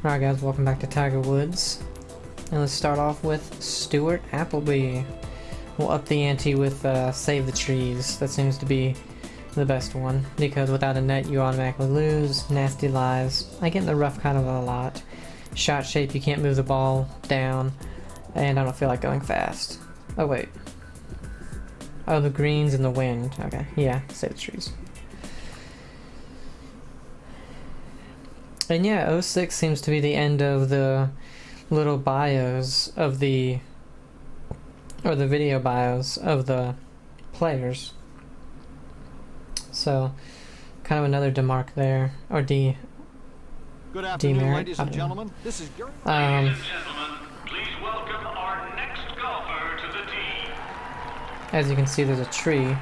Alright guys, welcome back to Tiger Woods. And let's start off with Stuart Appleby. We'll up the ante with Save the Trees. That seems to be the best one, because without a net you automatically lose. Nasty lies. I get in the rough kind of a lot. Shot shape, you can't move the ball down. And I don't feel like going fast. Oh wait. Oh, the greens and the wind. Okay, yeah, Save the Trees. And yeah, 06 seems to be the end of the little bios of the, or the video bios of the players. So, kind of another DiMarco there, or D. Good afternoon, DiMarco. ladies and gentlemen. This is your. Ladies and gentlemen, please welcome our next golfer to the tee. As you can see, there's a tree.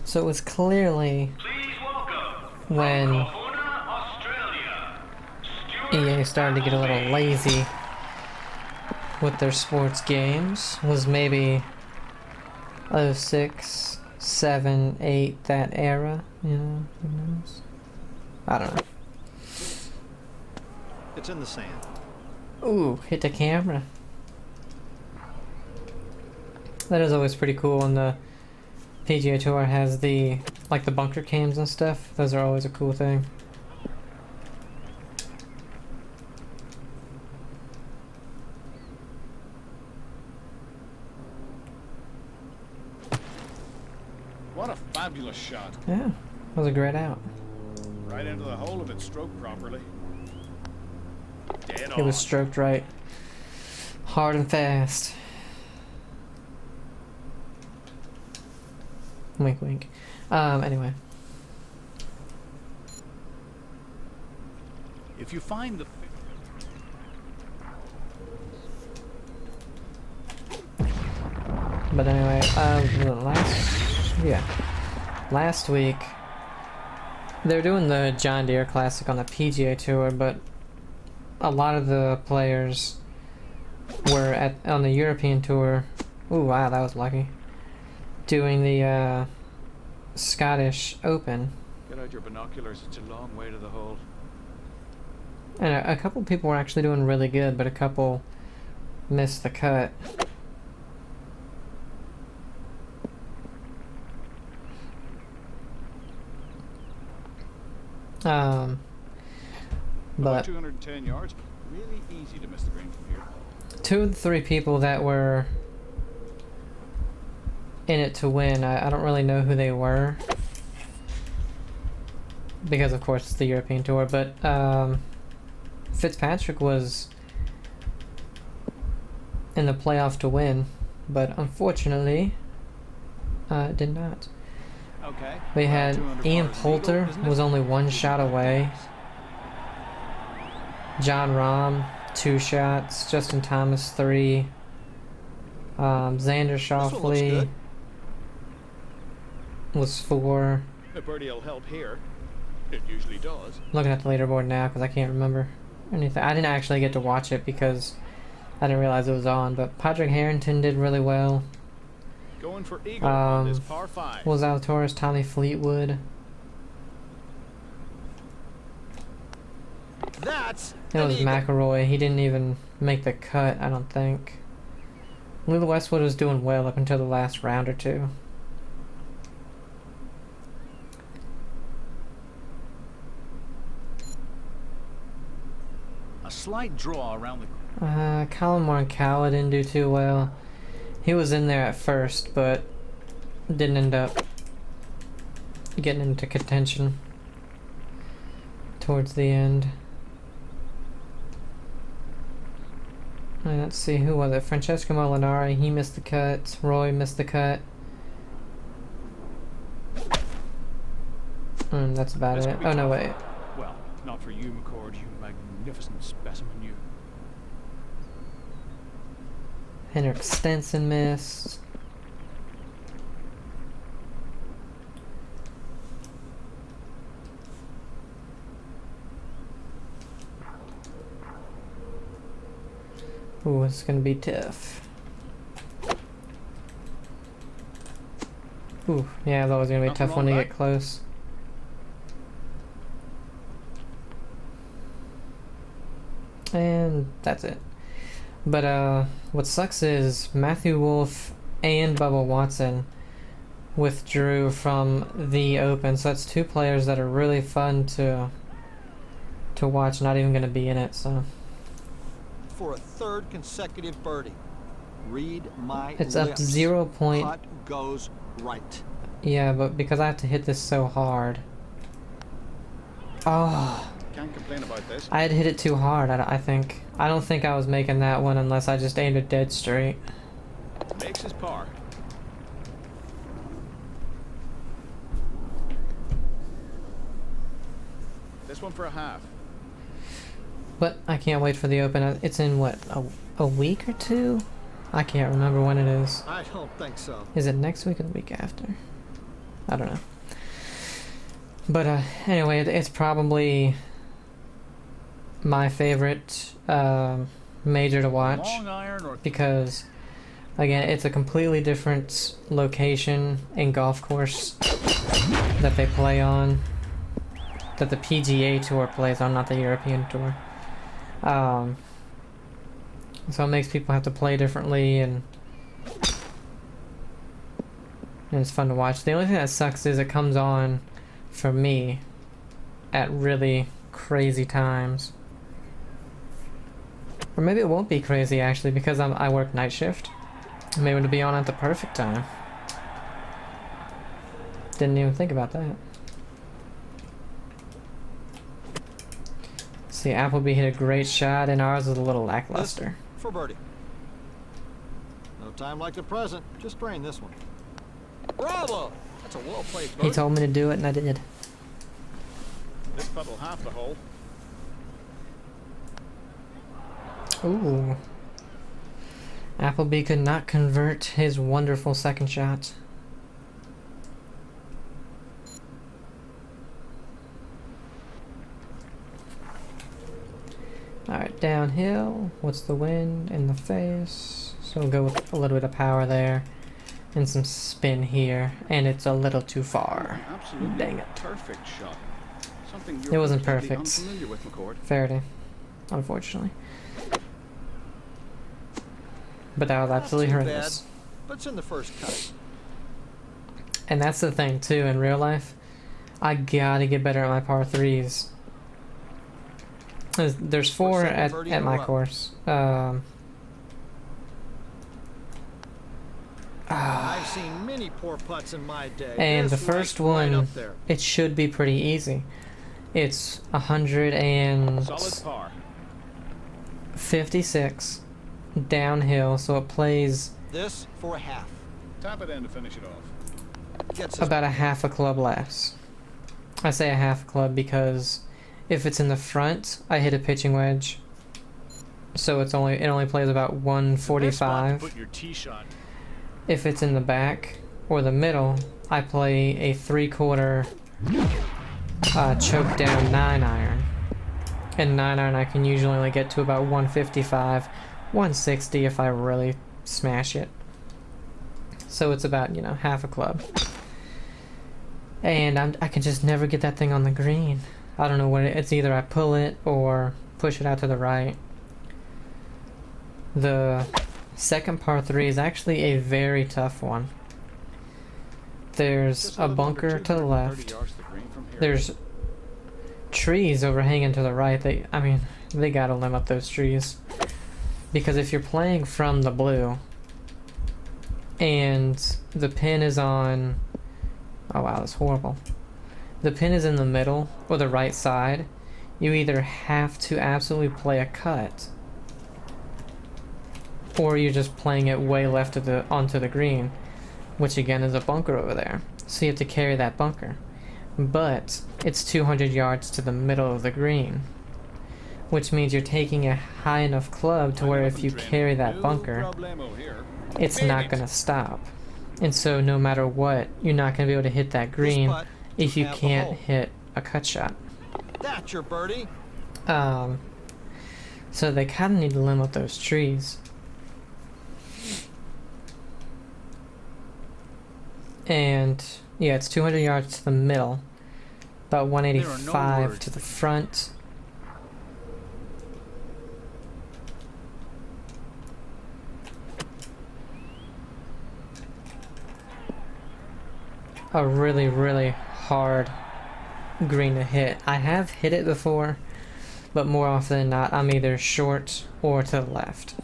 So it was clearly when EA started to get a little lazy with their sports games, was maybe 06, 7, 8, that era, you know, who knows? I don't know. It's in the sand. Ooh, hit the camera. That is always pretty cool when the PGA Tour has the, like the bunker cams and stuff. Those are always a cool thing. What a fabulous shot. Yeah, that was a great out. Right into the hole if it's stroked properly. Dead It was on. stroked right. Hard and fast. Wink wink. Anyway. If you find the But anyway, last week they were doing the John Deere Classic on the PGA Tour, but a lot of the players were on the European Tour. Ooh, wow, that was lucky. Doing the Scottish Open. Get out your binoculars, it's a long way to the hole. And a couple people were actually doing really good, but a couple missed the cut. About But 210 yards, really easy to miss the green from here. 2 of the 3 people that were in it to win, I don't really know who they were, because of course it's the European Tour, but Fitzpatrick was in the playoff to win, but unfortunately did not. Okay. We had 200 Ian par is Poulter legal, isn't it? was only 1 shot away. John Rahm 2 shots. Justin Thomas 3. Xander This one looks Schauffele good. was 4. A birdie will help here. It usually does. Looking at the leaderboard now because I can't remember anything. I didn't actually get to watch it because I didn't realize it was on. But Padraig Harrington did really well. Going for eagle on this par 5. Was Zalatoris, Tommy Fleetwood. That's It an was eagle. McIlroy. He didn't even make the cut, I don't think. Lila Westwood was doing well up until the last round or 2. A slight draw around the. Colin Morikawa didn't do too well. He was in there at first, but didn't end up getting into contention towards the end. Let's see, who was it? Francesco Molinari, he missed the cut. Roy missed the cut. That's about This it. could be Oh no, tough. wait. Well, not for you, McCord, you magnificent specimen, you. Henrik Stenson missed. Ooh, it's gonna be tough. Ooh, yeah, that was gonna be a Nothing tough one to wrong get close. And that's it. But what sucks is Matthew Wolff and Bubba Watson withdrew from the Open, so that's two players that are really fun to watch, not even going to be in it, so For a third consecutive birdie. Read my it's lips. up to 0 point. Putt goes right. Yeah, but because I have to hit this so hard. Oh, Can't complain about this. I had hit it too hard, I think. I don't think I was making that one unless I just aimed it dead straight. Makes his par. This one for a half. But I can't wait for the Open. It's in what, a week or two? I can't remember when it is. I don't think so. Is it next week or the week after? I don't know. But anyway, it's probably my favorite major to watch Long iron or because, again, it's a completely different location and golf course that they play on, that the PGA Tour plays on, not the European Tour. So it makes people have to play differently, and it's fun to watch. The only thing that sucks is it comes on for me at really crazy times. Or maybe it won't be crazy actually because I work night shift. Maybe it'll be on at the perfect time. Didn't even think about that. See, Appleby hit a great shot and ours was a little lackluster. For birdie. No time like the present. Just drain this one. Bravo! That's a well-played birdie. He told me to do it and I did. this putt will half the hole. Ooh. Appleby could not convert his wonderful second shot. Alright, downhill. What's the wind in the face? So we'll go with a little bit of power there. And some spin here. And it's a little too far. Absolutely Dang it. perfect shot. Something It you're wasn't completely perfect. unfamiliar with, McCord. Faraday. Unfortunately. But that was absolutely Not too horrendous. bad, but it's in the first cut. And that's the thing too, in real life, I gotta get better at my par threes. There's four second at birdie in a my row. course. I've seen many poor putts in my day. And This the first one's right one, up there. it should be pretty easy. It's Solid 156 par. downhill, so it plays This for a half. Tap it in to finish it off. Gets us about a half a club less. I say a half a club because if it's in the front, I hit a pitching wedge. So it only plays about Best spot to 145. put your tee shot. If it's in the back or the middle, I play a 3/4 choke down 9-iron. And 9-iron I can usually only get to about 155, 160 if I really smash it. So it's about, half a club. And I can just never get that thing on the green. I don't know what it's either I pull it or push it out to the right. The second par 3 is actually a very tough one. There's Just a little bunker under to the 230 left. yards to the green from here. There's trees overhanging to the right. They gotta limit those trees. Because if you're playing from the blue and the pin is on... Oh wow, that's horrible. The pin is in the middle or the right side. You either have to absolutely play a cut or you're just playing it way left of onto the green, which again is a bunker over there. So you have to carry that bunker. But it's 200 yards to the middle of the green, which means you're taking a high enough club to where if you carry that bunker, problemo here. it's not going to stop. And so no matter what, you're not going to be able to hit that green putt if to you have the can't hole. hit a cut shot. That's your birdie. So they kind of need to limit those trees. And yeah, it's 200 yards to the middle, about There are no 185 words to the that- front. A really, really hard green to hit. I have hit it before, but more often than not, I'm either short or to the left.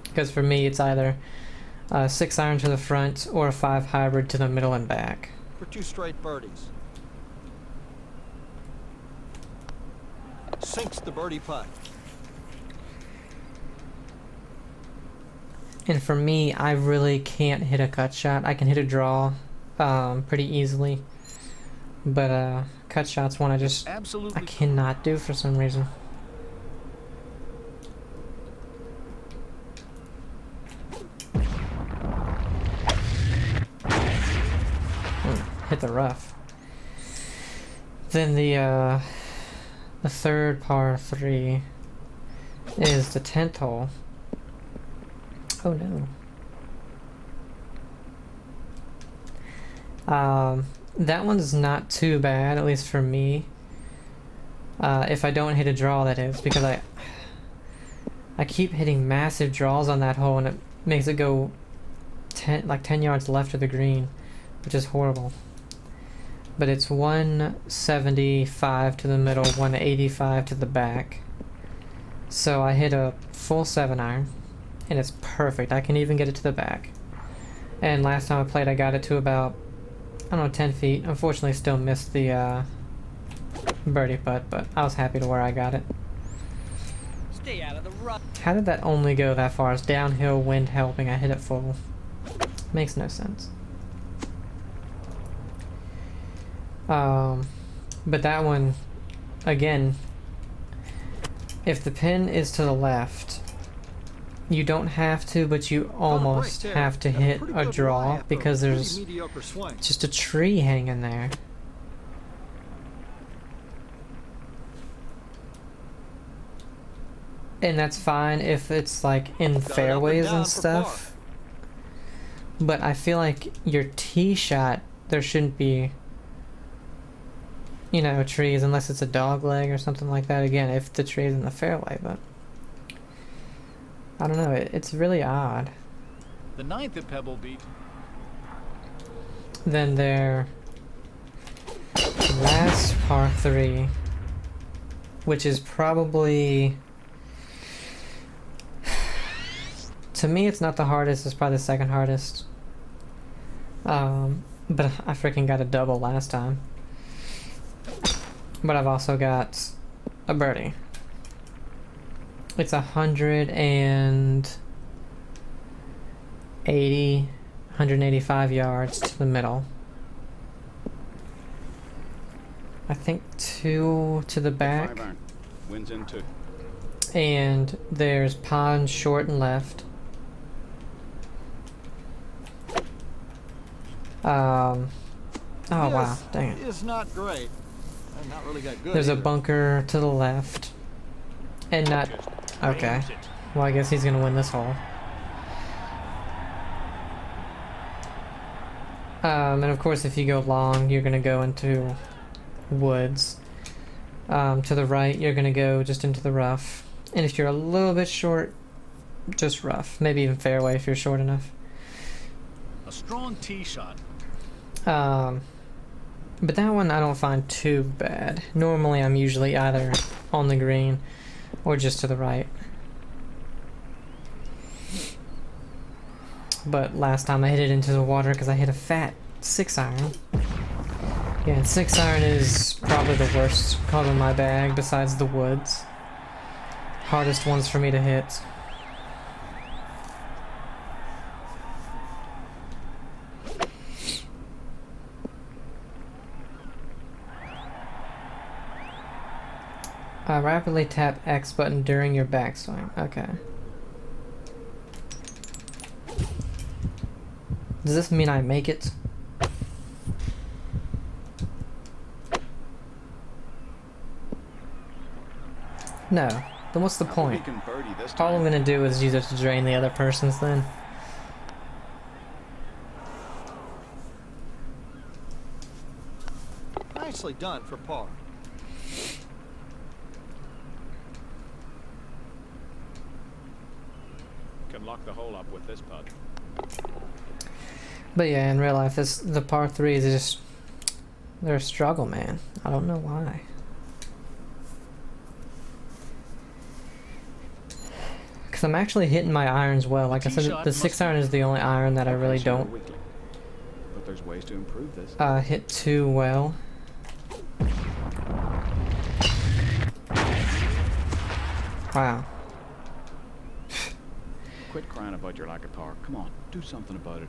Because for me, it's either a 6-iron to the front or a 5 hybrid to the middle and back. For 2 straight birdies. Sinks the birdie putt. And for me, I really can't hit a cut shot. I can hit a draw pretty easily, but cut shot's one I Absolutely. cannot do for some reason. Hit the rough. Then the third par 3 is the 10th hole. Oh no. That one's not too bad, at least for me. If I don't hit a draw, that is, because I keep hitting massive draws on that hole, and it makes it go 10 yards left of the green, which is horrible. But it's 175 to the middle, 185 to the back. So I hit a full 7-iron, and it's perfect. I can even get it to the back. And last time I played, I got it to about, I don't know, 10 feet. Unfortunately, still missed the birdie putt, but I was happy to where I got it. Stay out of the rut. How did that only go that far? It's downhill, wind helping. I hit it full. Makes no sense. But that one, again, if the pin is to the left, you don't have to, but you almost have to hit a draw because there's just a tree hanging there. And that's fine if it's like in fairways and stuff. But I feel like your tee shot, there shouldn't be, you know, trees unless it's a dog leg or something like that. Again, if the tree is in the fairway, but I don't know. It's really odd. The 9th at Pebble Beach. Then their last par 3, which is probably, to me, it's not the hardest. It's probably the second hardest. But I freaking got a double last time. But I've also got a birdie. It's 185 yards to the middle. I think 2 to the back. 5-iron. Wins in 2. And there's pond short and left. Oh wow, dang it. It's not great. And not really that good. There's a either. bunker to the left. And not... Okay. Well, I guess he's gonna win this hole. And of course, if you go long, you're gonna go into woods. To the right, you're gonna go just into the rough. And if you're a little bit short, just rough. Maybe even fairway if you're short enough. A strong tee shot. But that one I don't find too bad. Normally I'm usually either on the green or just to the right. But last time I hit it into the water because I hit a fat 6-iron. Yeah, and 6-iron is probably the worst club in my bag besides the woods. Hardest ones for me to hit. Rapidly tap X button during your backswing. Okay. Does this mean I make it? No. Then what's the point? Can birdie this All I'm time. gonna do is use it to drain the other person's then. Nicely done for par. Can lock the hole up with this putt. But yeah, in real life, the par 3s is just, they're a struggle, man. I don't know why. Because I'm actually hitting my irons well. Like I said, the 6 iron is the only iron that I really don't But there's ways to improve this. hit too well. Wow. Quit crying about your lack of power. Come on, do something about it.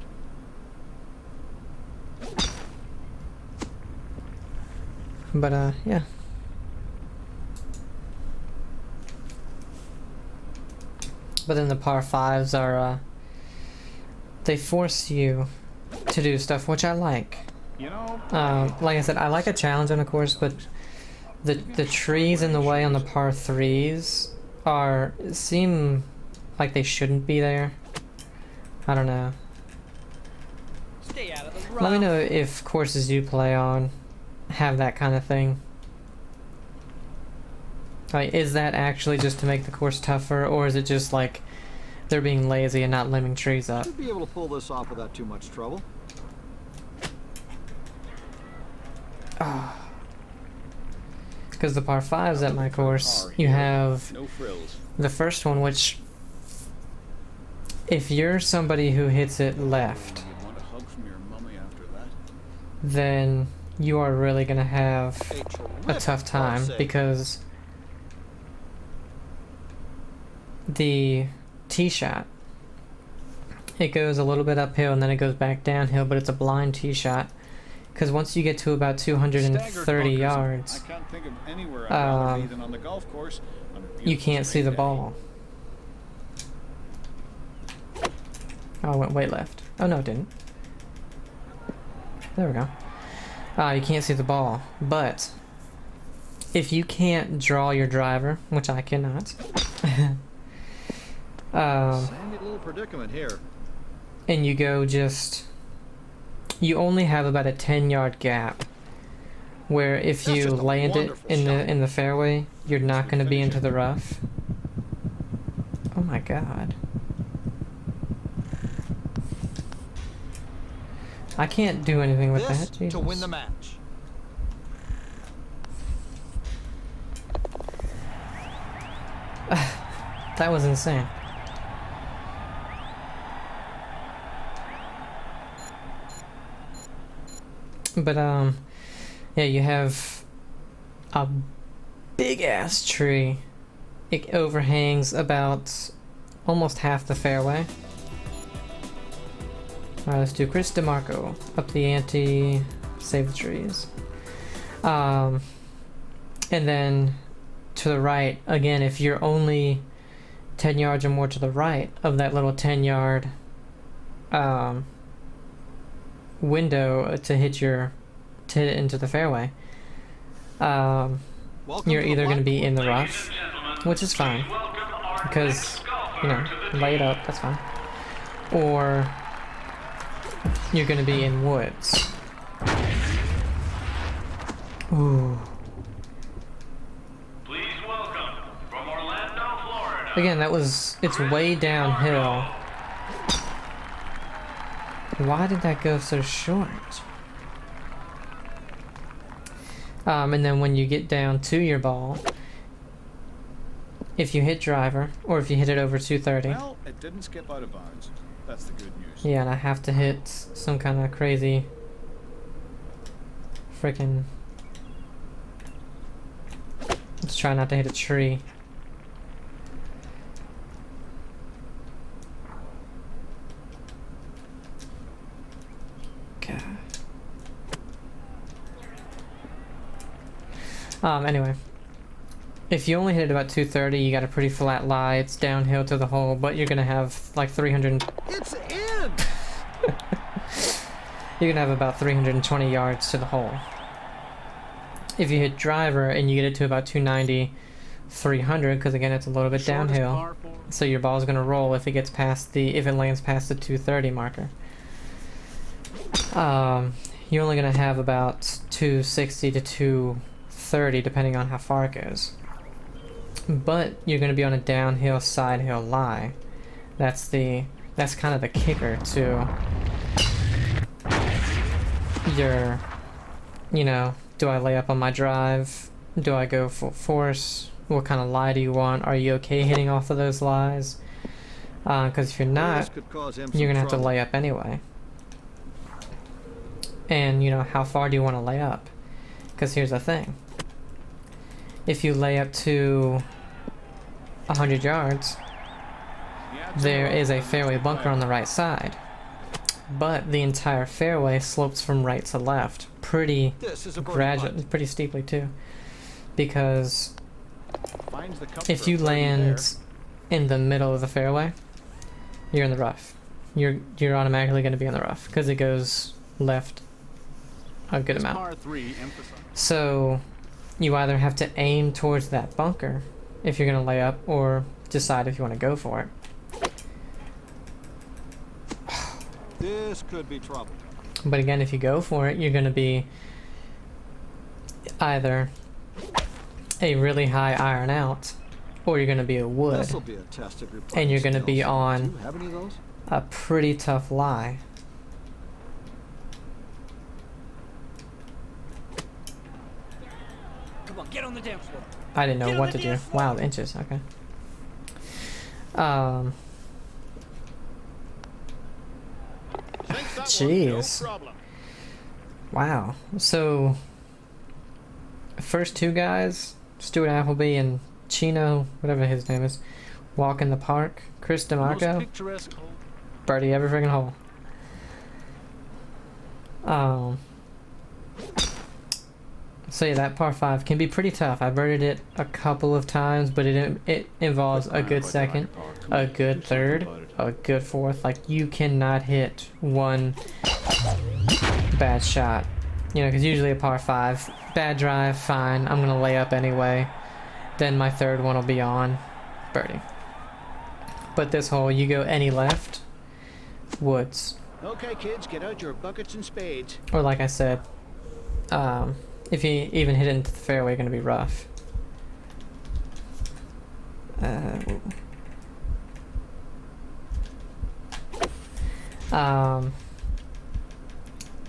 But yeah. But then the par 5s are, they force you to do stuff, which I like. You know, Like I said, I like a challenge on a course, but the trees in the way on the par 3s seem like they shouldn't be there. I don't know. Stay out of the rough. Let me know if courses you play on have that kind of thing. Like, is that actually just to make the course tougher, or is it just like they're being lazy and not limbing trees up? Should be able to pull this off without too much trouble. Because the par 5s at my course, you have no frills. the first one, which, if you're somebody who hits it left, You'd want a hug from your mummy after that. then you are really going to have A a terrific tough par time, save. because the tee shot, it goes a little bit uphill and then it goes back downhill, but it's a blind tee shot, because once you get to about 230 Staggered yards, bunkers. I can't think of anywhere I'd rather be um, than on the golf course. On a you beautiful can't see spring the day. ball. Oh, it went way left. Oh no, it didn't. There we go. You can't see the ball, but if you can't draw your driver, which I cannot, Sandy little predicament here. and you go you only have about a 10-yard gap, where if That's you just a land it wonderful in shot. the fairway, you're not going to be into the rough. Oh my god. I can't do anything with This that. Jesus. to win the match. That was insane. But yeah, you have a big ass tree. It overhangs about almost half the fairway. Alright, let's do Chris DiMarco. Up the ante, save the trees. And then to the right, again, if you're only 10 yards or more to the right of that little 10-yard window to hit it into the fairway, Welcome you're to the either going to be in the Ladies rough, and gentlemen, which is fine, please welcome our because, next golfer you know, to the lay it tee. up, that's fine. Or you're going to be in woods. Ooh. Please welcome from Orlando, Florida. Again, it's way downhill. Why did that go so short? And then when you get down to your ball, if you hit driver, or if you hit it over 230, Well, it didn't skip out of bounds. That's the good news. yeah, and I have to hit some kind of crazy freaking. Let's try not to hit a tree. God. Anyway. If you only hit it about 230, you got a pretty flat lie. It's downhill to the hole, but you're gonna have like 300. It's in! You're gonna have about 320 yards to the hole. If you hit driver and you get it to about 290, 300, because again it's a little bit Shortest downhill, par four. so your ball's gonna roll if it lands past the 230 marker. you're only going to have about 260 to 230 depending on how far it goes. But you're going to be on a downhill side hill lie. That's kind of the kicker to your, you know, do I lay up on my drive? Do I go full force? What kind of lie do you want? Are you okay hitting off of those lies? Because if you're not, you're going to have to lay up anyway. And, you know, how far do you want to lay up? Because here's the thing. If you lay up to 100 yards, there is a fairway bunker on the right side. But the entire fairway slopes from right to left. Pretty gradually, pretty steeply too. Because if you land in the middle of the fairway, you're in the rough. You're automatically going to be in the rough because it goes left a good amount. So you either have to aim towards that bunker if you're going to lay up, or decide if you want to go for it. This could be trouble. But again, if you go for it, you're going to be either a really high iron out, or you're going to be a wood. This'll be a test of your And you're going to be skills. on Do you have any of those? a pretty tough lie. Come on, get on the dance floor. I didn't know Get on what the to do. dance floor. Wow, the inches. Okay. Jeez. Wow. So, first two guys, Stuart Appleby and Chino, whatever his name is, walk in the park. Chris DiMarco, birdie every friggin' hole. So yeah, that par 5 can be pretty tough. I birdied it a couple of times, but it involves a good second, a good third, a good fourth. Like, you cannot hit one bad shot, you know, because usually a par 5, bad drive, fine, I'm gonna lay up anyway. Then my third one will be on birdie. But this hole, you go any left, woods. Okay, kids, get out your buckets and spades. Or like I said, if you even hit it into the fairway, going to be rough.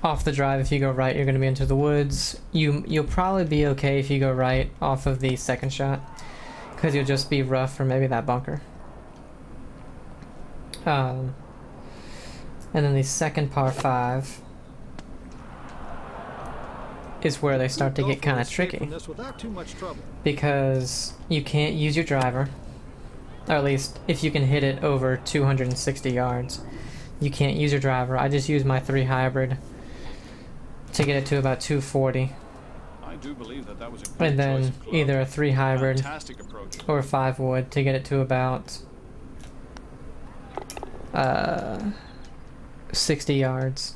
Off the drive, if you go right, you're going to be into the woods. You'll probably be okay if you go right off of the second shot, because you'll just be rough for maybe that bunker. And then the second par 5 is where they start to get kind of tricky, because you can't use your driver, or at least if you can hit it over 260 yards, you can't use your driver. I just use my 3 hybrid to get it to about 240, I do believe that was a great and then choice of club. either a 3 hybrid Fantastic approach. or a 5 wood to get it to about 60 yards,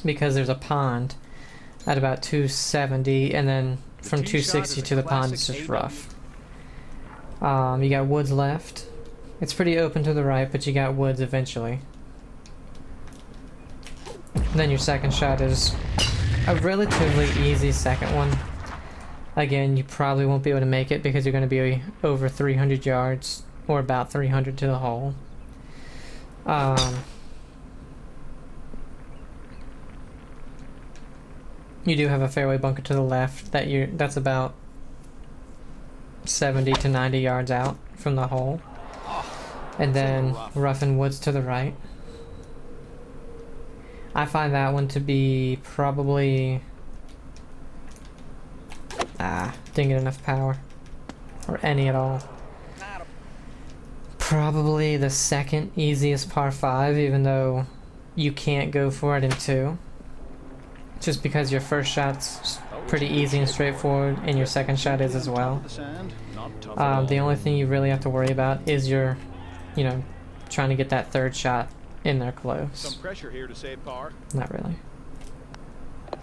because there's a pond at about 270, and then from 260 to the pond it's just rough. You got woods left. It's pretty open to the right, but you got woods eventually. Then your second shot is a relatively easy second one. Again, you probably won't be able to make it because you're going to be over 300 yards, or about 300 to the hole. You do have a fairway bunker to the left that's about 70 to 90 yards out from the hole. And then rough and woods to the right. I find that one to be probably... didn't get enough power. Or any at all. Probably the second easiest par 5, even though you can't go for it in 2. Just because your first shot's pretty easy and straightforward, and your second shot is as well. The only thing you really have to worry about is your, trying to get that third shot in there close. Some pressure here to save par. Not really.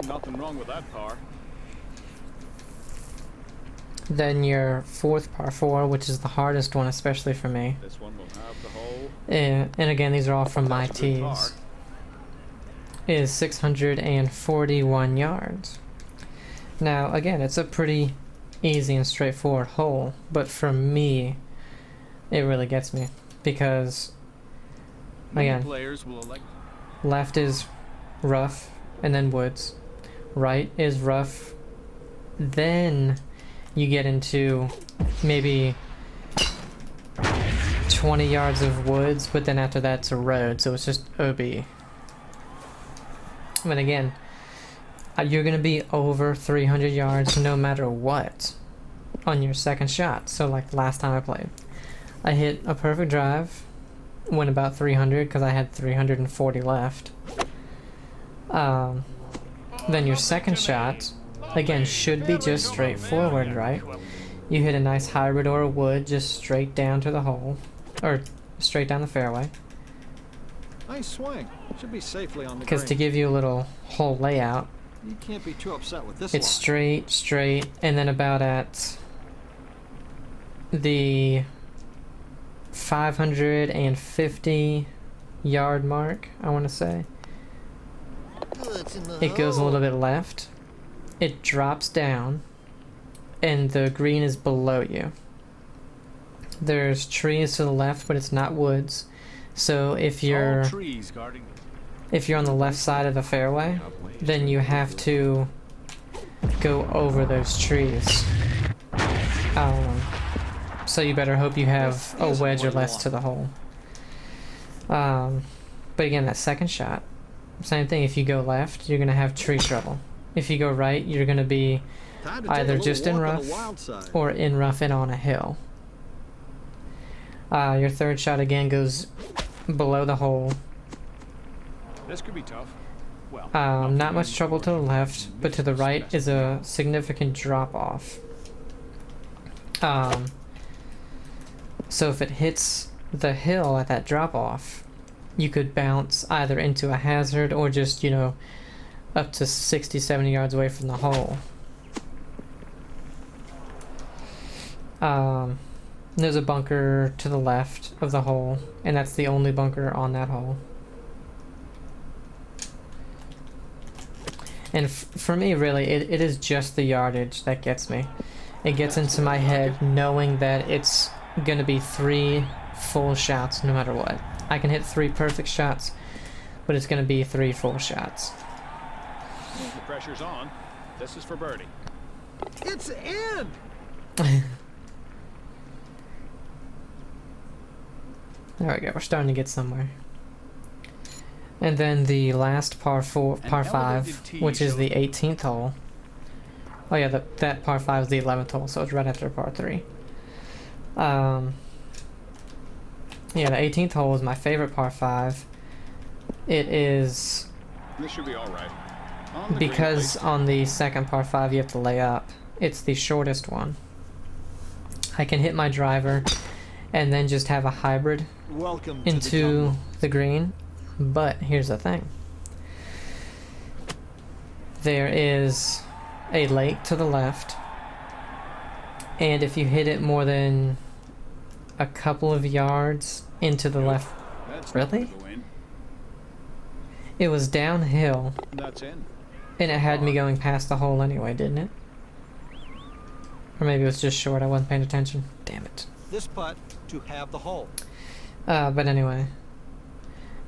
Nothing wrong with that par. Then your fourth par 4, which is the hardest one, especially for me. This one will have the hole. And again, these are all from my That's a good par. tees. is 641 yards. Now, again, it's a pretty easy and straightforward hole, but for me, it really gets me because, again, Players will elect left is rough and then woods, right is rough, then you get into maybe 20 yards of woods, but then after that it's a road, so it's just OB. But again, you're going to be over 300 yards no matter what on your second shot. So like last time I played, I hit a perfect drive, went about 300 because I had 340 left. Then your second shot, again, should be just straightforward, right? You hit a nice hybrid or a wood just straight down to the hole, or straight down the fairway. Nice swing. Should be safely on the Because green. to give you a little hole layout, You can't be too upset with this it's line. straight, straight, and then about at the 550 yard mark, I want to say, it goes a little bit left, it drops down, and the green is below you. There's trees to the left, but it's not woods. So if you're tall trees guarding on the left side of the fairway, then you have to go over those trees. So you better hope you have a wedge or less to the hole. But again, that second shot, same thing. If you go left, you're gonna have tree trouble. If you go right, you're gonna be Time to take a either little just in walk on rough the wild side. or in rough and on a hill. Your third shot again goes below the hole. This could be tough. Well, Not much trouble to the left, but to the right is a significant drop off. So if it hits the hill at that drop off, you could bounce either into a hazard or just, up to 60, 70 yards away from the hole. There's a bunker to the left of the hole, and that's the only bunker on that hole. And for me, really, it is just the yardage that gets me. It gets into my head knowing that it's going to be 3 full shots no matter what. I can hit 3 perfect shots, but it's going to be 3 full shots. the pressure's on. This is for birdie. It's in! There we go, we're starting to get somewhere. And then the last par 5, which is the 18th hole. Oh yeah, that par 5 is the 11th hole, so it's right after par 3. Yeah, the 18th hole is my favorite par 5. It is This should be all right. On the because green, on the second par 5 you have to lay up. It's the shortest one. I can hit my driver and then just have a hybrid Welcome to the into jungle. the green. But here's the thing. There is a lake to the left, and if you hit it more than a couple of yards into the left, That's Really? not gonna go in. it was downhill, That's in. and it had me going past the hole anyway, didn't it? Or maybe it was just short, I wasn't paying attention. Damn it. This putt to have the hole. But anyway.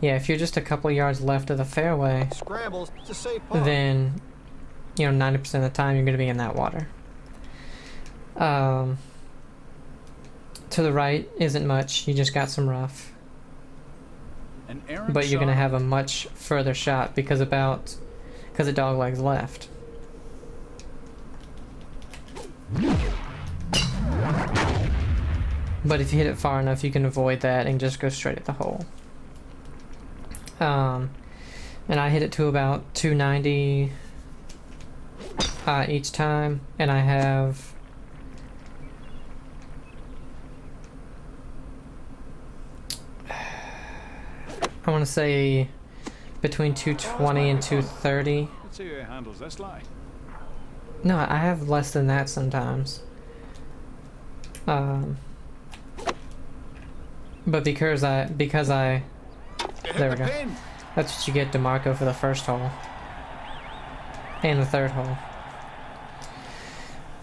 Yeah, if you're just a couple yards left of the fairway, Scrambles to save par. then 90% of the time you're going to be in that water. To the right isn't much, you just got some rough, An errant but you're going to shot. have a much further shot because it dog legs left. But if you hit it far enough, you can avoid that and just go straight at the hole. And I hit it to about 290 each time, and I have I want to say between 220 and 230. Let's see who handles this lie. No, I have less than that sometimes. But because I there we go. Pin. That's what you get DiMarco for the first hole. And the third hole.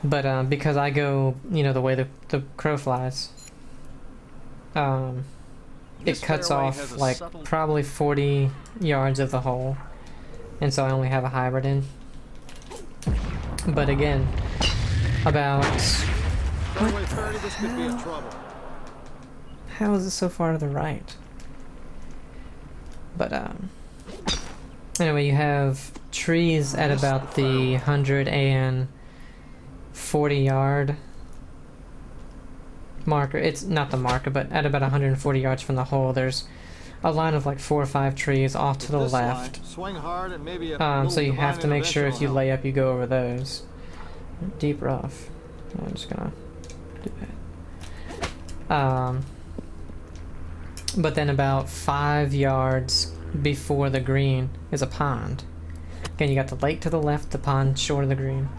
But because I go, you know, the way the crow flies, it This cuts fairway off has a like subtle- probably 40 yards of the hole. And so I only have a hybrid in. But again, about... Fairway 30, this could be in trouble. How is it so far to the right? But anyway, you have trees at about the 140 yard marker. It's not the marker, but at about 140 yards from the hole, there's a line of like 4 or 5 trees off to the This left. line, swing hard and maybe a So little you have to divine make sure if you intervention will lay up, you go over those. Deep rough. I'm just gonna do that. But then about 5 yards before the green is a pond. Again, you got the lake to the left, the pond short of the green.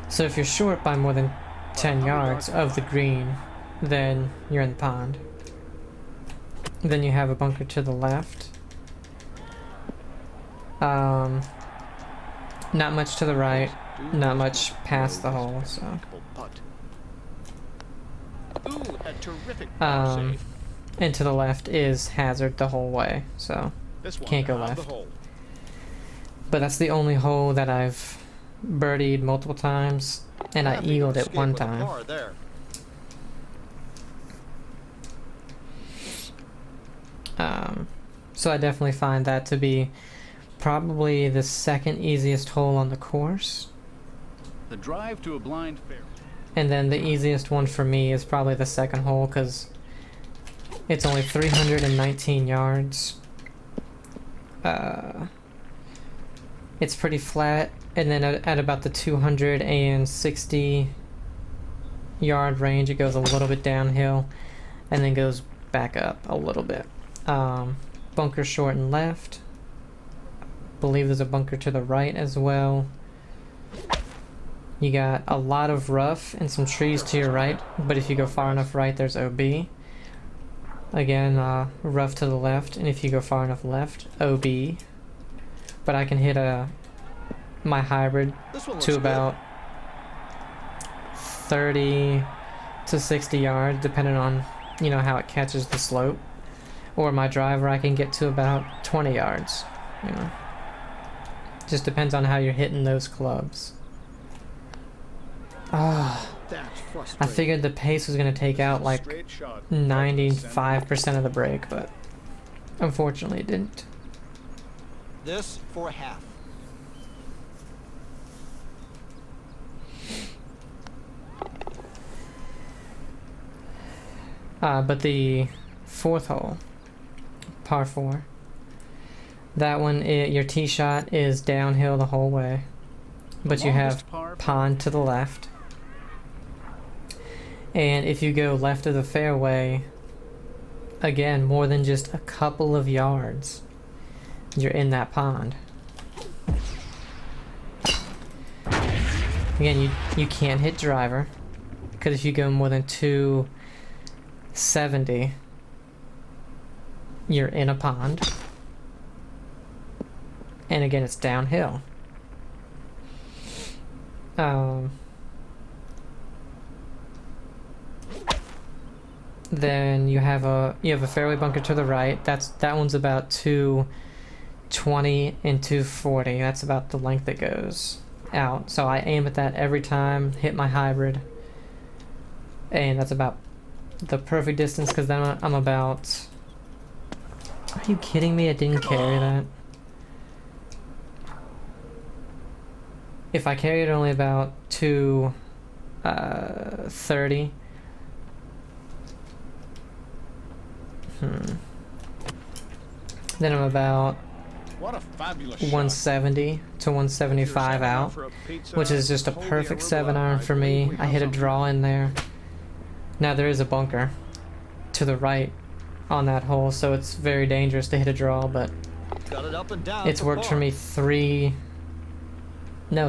So if you're short by more than 10 yards of the green, then you're in the pond. Then you have a bunker to the left. Not much to the right, not much past the hole, so. Putt. Ooh, a terrific par Um, save. and to the left is hazard the whole way, so This one can't go out of the left. hole. But that's the only hole that I've birdied multiple times, and I Happy eagled to it escape one with a time. par there. So I definitely find that to be probably the second easiest hole on the course. The drive to a blind fairway. And then the easiest one for me is probably the second hole because it's only 319 yards. It's pretty flat, and then at about the 260 yard range, it goes a little bit downhill, and then goes back up a little bit. Bunker short and left. Believe there's a bunker to the right as well. You got a lot of rough and some trees to your right, but if you go far enough right, there's OB. Again, rough to the left, and if you go far enough left, OB. But I can hit my hybrid This one looks to good. about 30 to 60 yards, depending on, you know, how it catches the slope. Or my driver, I can get to about 20 yards, you know. Just depends on how you're hitting those clubs. Ah, That's I frustrating. figured the pace was going to take out like Straight shot. 95% of the break, but unfortunately it didn't. This for a half. But the fourth hole, par 4, that one, your tee shot is downhill the whole way, but you have Longest par pond to the left. And if you go left of the fairway, again, more than just a couple of yards, you're in that pond. Again, you can't hit driver, because if you go more than 270, you're in a pond. And again, it's downhill. Then you have a fairway bunker to the right. That one's about 220 and 240. That's about the length it goes out. So I aim at that every time, hit my hybrid, and that's about the perfect distance. Because then I'm about. Are you kidding me? I didn't carry that. If I carry it only about 230. Then I'm about What a fabulous shot. 170 to 175 out, which is just a perfect 7-iron for me. I hit a draw in there. Now there is a bunker to the right on that hole, so it's very dangerous to hit a draw, but Got it up and down. it's worked for me it's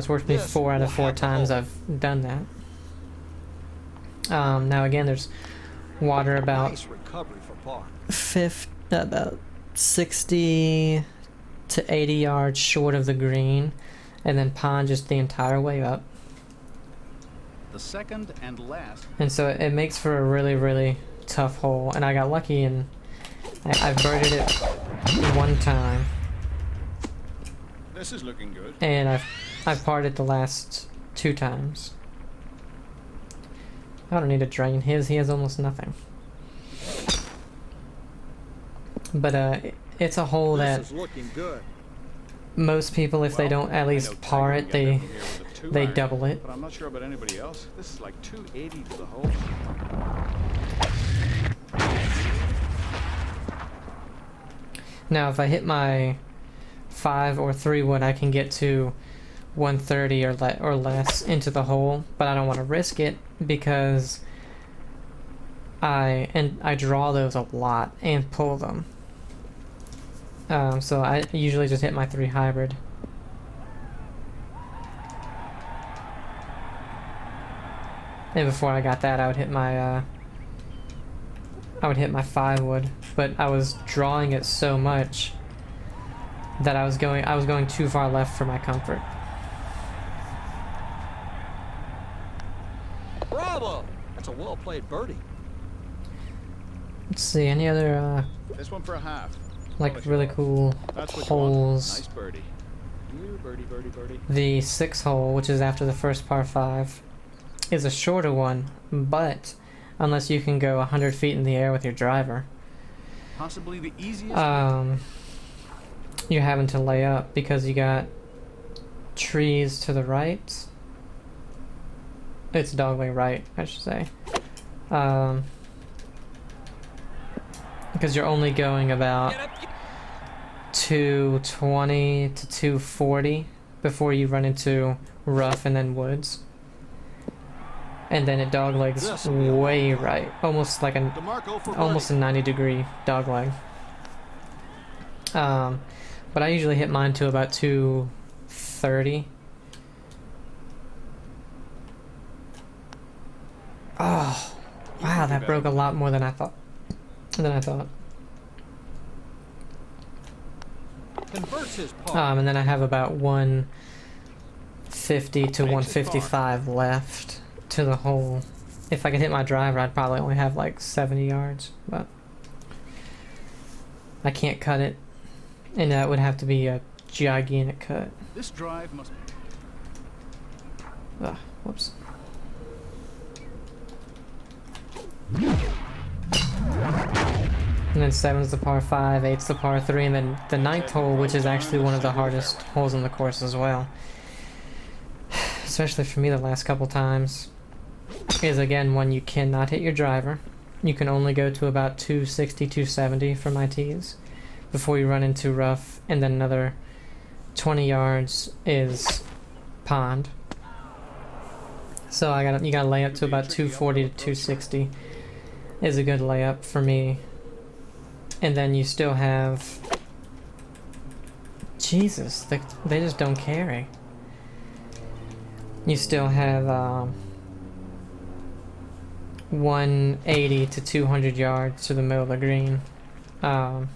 worked for me Yes, 4 out of we'll 4 have the times hole. I've done that. Now again, there's water about Nice recovery for par. about 60 to 80 yards short of the green, and then pond just the entire way up. The second and last. And so it makes for a really, really tough hole. And I got lucky and I birdied it one time. This is looking good. And I've parred it the last 2 times. I don't need to drain his. He has almost nothing. But it's a hole that This is looking good. most people, if they don't at I know least par Tiger it, can get there from here with a 2 they iron, double it. But I'm not sure about anybody else. This is like 280 to the hole. Now, if I hit my 5 or 3 wood, I can get to 130 or less into the hole, but I don't want to risk it because I draw those a lot and pull them. So I usually just hit my 3 hybrid. And before I got that, I would hit my 5 wood, but I was drawing it so much that I was going too far left for my comfort. Bravo! That's a well-played birdie. Let's see, any other This one for a half. like Polish really off. cool That's what holes? You want. Nice birdie. You birdie, birdie, birdie. The 6th hole, which is after the first par 5, is a shorter one, but unless you can go 100 feet in the air with your driver, Possibly the easiest. you're having to lay up because you got trees to the right. It's dogleg right, I should say. Because you're only going about 220 to 240 before you run into rough and then woods. And then it doglegs way right, almost like DiMarco for almost a 90-degree dogleg. But I usually hit mine to about 230. Oh, wow, that broke a lot more than I thought. Converts his par. And then I have about 150 to 155 left to the hole. If I could hit my driver, I'd probably only have like 70 yards, but I can't cut it, and that would have to be a gigantic cut. This drive must. Whoops. And then 7's the par 5, 8's the par 3, and then the 9th hole, which is actually one of the hardest holes on the course as well, especially for me the last couple times, is again one you cannot hit your driver. You can only go to about 260, 270 for my tees before you run into rough, and then another 20 yards is pond. So you gotta lay up to about 240 to 260 is a good layup for me. And then you still have, Jesus, they just don't carry. You still have 180 to 200 yards to the middle of the green. Well,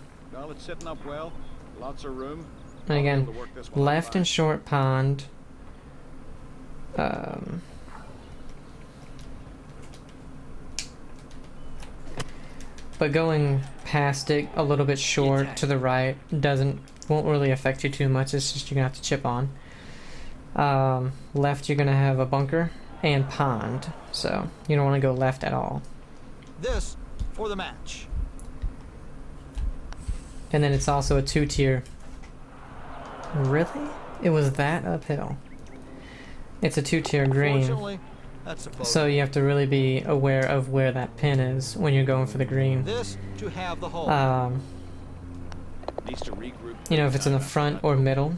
it's sitting up well. Lots of room. And again, I'll be able to work this one left fine. and short pond. But going past it a little bit short to the right won't really affect you too much. It's just you're gonna have to chip on. Left, you're gonna have a bunker and pond, so you don't want to go left at all. This for the match. And then it's also a 2-tier. Really? It was that uphill. It's a 2-tier green. Fortunately, that's supposed. So you have to really be aware of where that pin is when you're going for the green. This to have the hole. Needs to regroup. You know, if it's in the front or middle,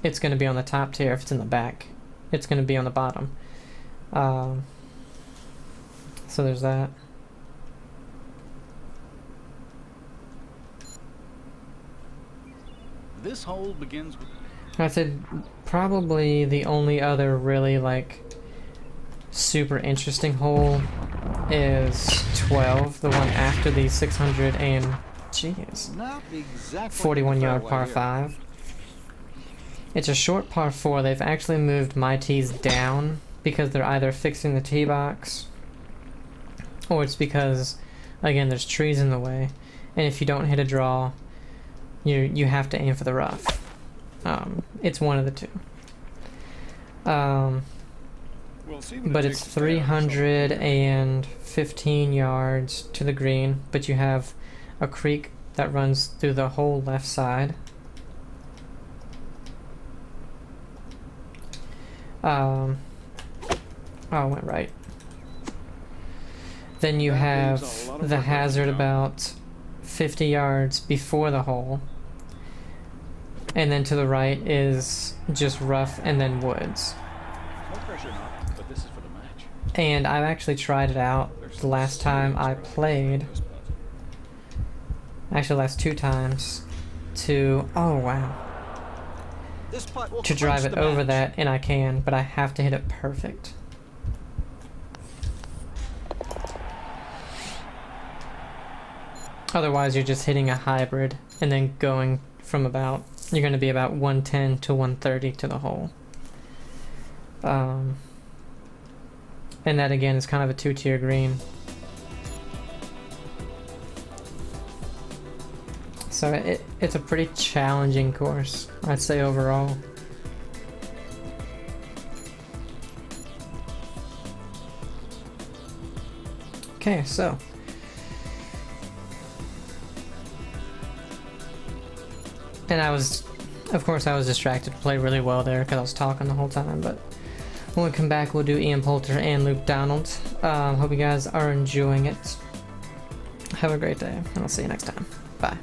it's going to be on the top tier. If it's in the back, it's going to be on the bottom. So there's that. This hole begins with. I said probably the only other really like super interesting hole is 12, the one after the 600 and jeez, Not exactly 41 yard fairway par here. 5. It's a short par 4. They've actually moved my tees down because they're either fixing the tee box or it's because, again, there's trees in the way. And if you don't hit a draw, you have to aim for the rough. It's one of the two. But it's 315 yards to the green, but you have a creek that runs through the whole left side. Oh, I went right. Then you have the hazard about 50 yards before the hole. And then to the right is just rough and then woods. No pressure now, but this is for the match. And I've actually tried it out the last time I played. Actually, last 2 times. Oh wow. This putt will To drive clinch it the over match. that, and I can, but I have to hit it perfect. Otherwise, you're just hitting a hybrid and then going from you're going to be about 110 to 130 to the hole. And that again is kind of a 2-tier green. So it's a pretty challenging course, I'd say, overall. Okay, so and of course I was distracted to play really well there because I was talking the whole time, but when we come back we'll do Ian Poulter and Luke Donald. Hope you guys are enjoying it. Have a great day, and I'll see you next time. Bye.